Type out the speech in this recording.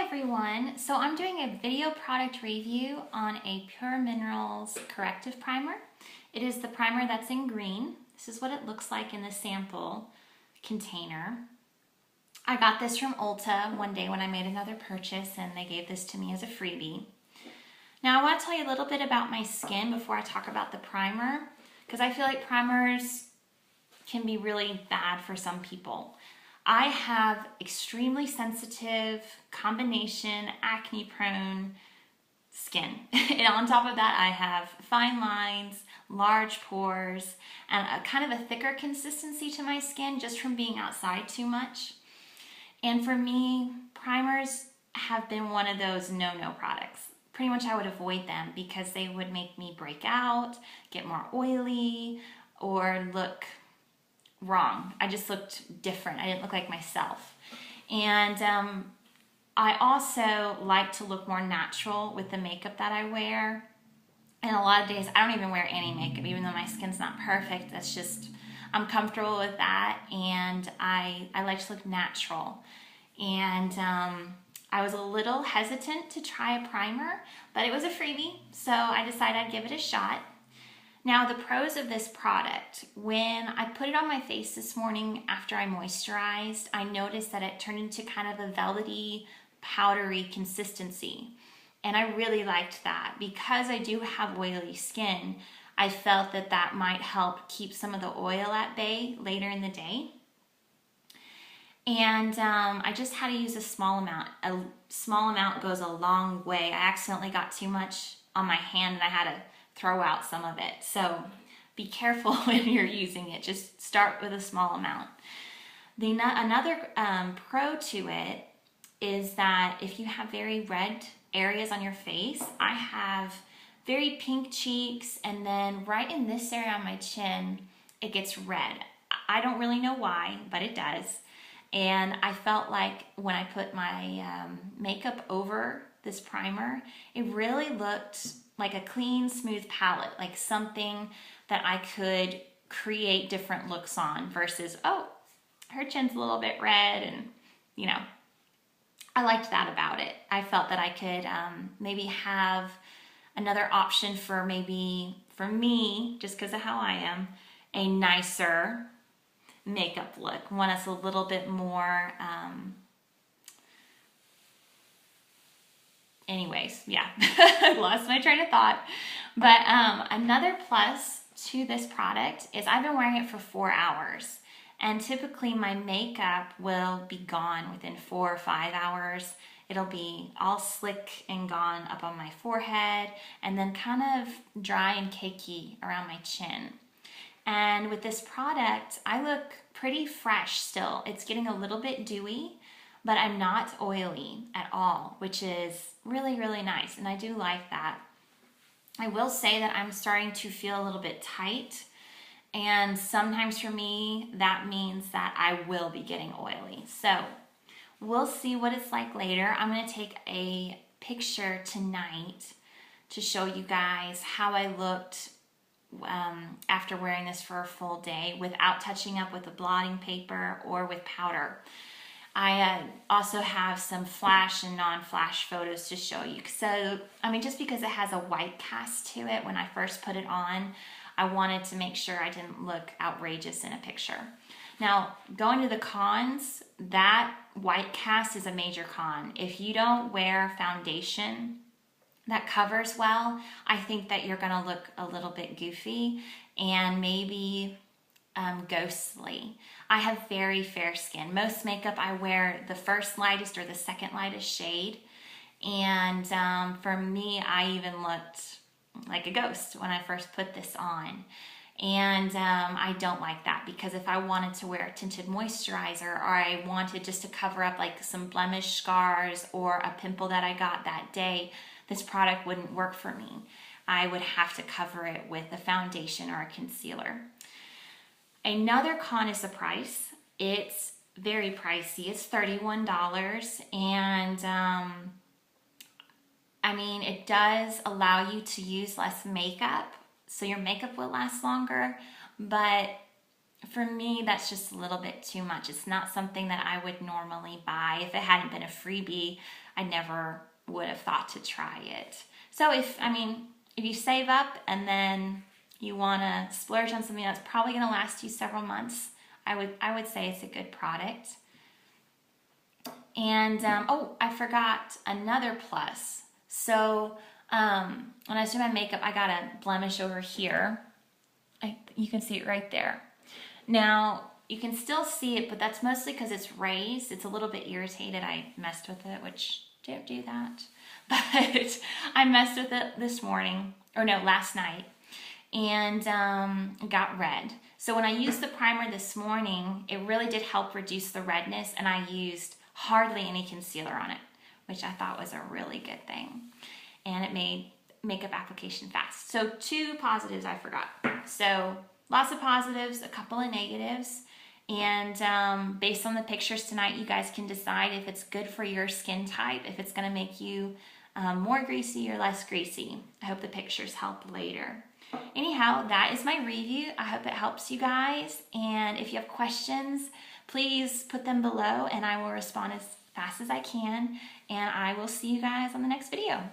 everyone, so I'm doing a video product review on a Pure Minerals corrective primer. It is the primer that's in green. This is what it looks like in the sample container. I got this from Ulta one day when I made another purchase and they gave this to me as a freebie. Now I want to tell you a little bit about my skin before I talk about the primer, because I feel like primers can be really bad for some people. I have extremely sensitive, combination, acne-prone skin. And on top of that, I have fine lines, large pores, and a kind of a thicker consistency to my skin just from being outside too much. And for me, primers have been one of those no-no products. Pretty much I would avoid them because they would make me break out, get more oily, or look wrong. I just looked different. I didn't look like myself. And I also like to look more natural with the makeup that I wear. And a lot of days I don't even wear any makeup, even though my skin's not perfect. That's just, I'm comfortable with that, and I like to look natural. And I was a little hesitant to try a primer, but it was a freebie, so I decided I'd give it a shot. Now, the pros of this product, when I put it on my face this morning after I moisturized, I noticed that it turned into kind of a velvety, powdery consistency. And I really liked that. Because I do have oily skin, I felt that that might help keep some of the oil at bay later in the day. And I just had to use a small amount. A small amount goes a long way. I accidentally got too much on my hand and I had to throw out some of it. So be careful when you're using it. Just start with a small amount. Another pro to it is that if you have very red areas on your face, I have very pink cheeks, and then right in this area on my chin, it gets red. I don't really know why, but it does. And I felt like when I put my makeup over this primer, it really looked like a clean, smooth palette, like something that I could create different looks on versus, oh, her chin's a little bit red, and you know, I liked that about it. I felt that I could maybe have another option for maybe, for me, just because of how I am, a nicer makeup look. One that's a little bit more, anyways, yeah, I lost my train of thought. But another plus to this product is I've been wearing it for 4 hours. And typically my makeup will be gone within 4 or 5 hours. It'll be all slick and gone up on my forehead, and then kind of dry and cakey around my chin. And with this product, I look pretty fresh still. It's getting a little bit dewy, but I'm not oily at all, which is really, really nice. And I do like that. I will say that I'm starting to feel a little bit tight. And sometimes for me, that means that I will be getting oily. So we'll see what it's like later. I'm going to take a picture tonight to show you guys how I looked after wearing this for a full day without touching up with a blotting paper or with powder. I also have some flash and non-flash photos to show you. So, I mean, just because it has a white cast to it when I first put it on, I wanted to make sure I didn't look outrageous in a picture. Now, going to the cons, that white cast is a major con. If you don't wear foundation that covers well, I think that you're gonna look a little bit goofy and maybe ghostly. I have very fair skin. Most makeup I wear the first lightest or the second lightest shade. And for me, I even looked like a ghost when I first put this on. And I don't like that, because if I wanted to wear a tinted moisturizer, or I wanted just to cover up like some blemish scars or a pimple that I got that day, this product wouldn't work for me. I would have to cover it with a foundation or a concealer. Another con is the price. It's very pricey. It's $31, and I mean, it does allow you to use less makeup, so your makeup will last longer, but for me, that's just a little bit too much. It's not something that I would normally buy. If it hadn't been a freebie, I never would have thought to try it. So if you save up and then you want to splurge on something that's probably going to last you several months, I would say it's a good product. And I forgot another plus. So when I was doing my makeup, I got a blemish over here. You can see it right there. Now you can still see it, but that's mostly because it's raised. It's a little bit irritated. I messed with it, which don't do that. But I messed with it last night, and it got red. So when I used the primer this morning, it really did help reduce the redness, and I used hardly any concealer on it, which I thought was a really good thing. And it made makeup application fast. So 2 positives I forgot. So lots of positives, a couple of negatives. And based on the pictures tonight, you guys can decide if it's good for your skin type, if it's going to make you more greasy or less greasy. I hope the pictures help later. Anyhow, that is my review. I hope it helps you guys. And if you have questions, please put them below and I will respond as fast as I can. And I will see you guys on the next video.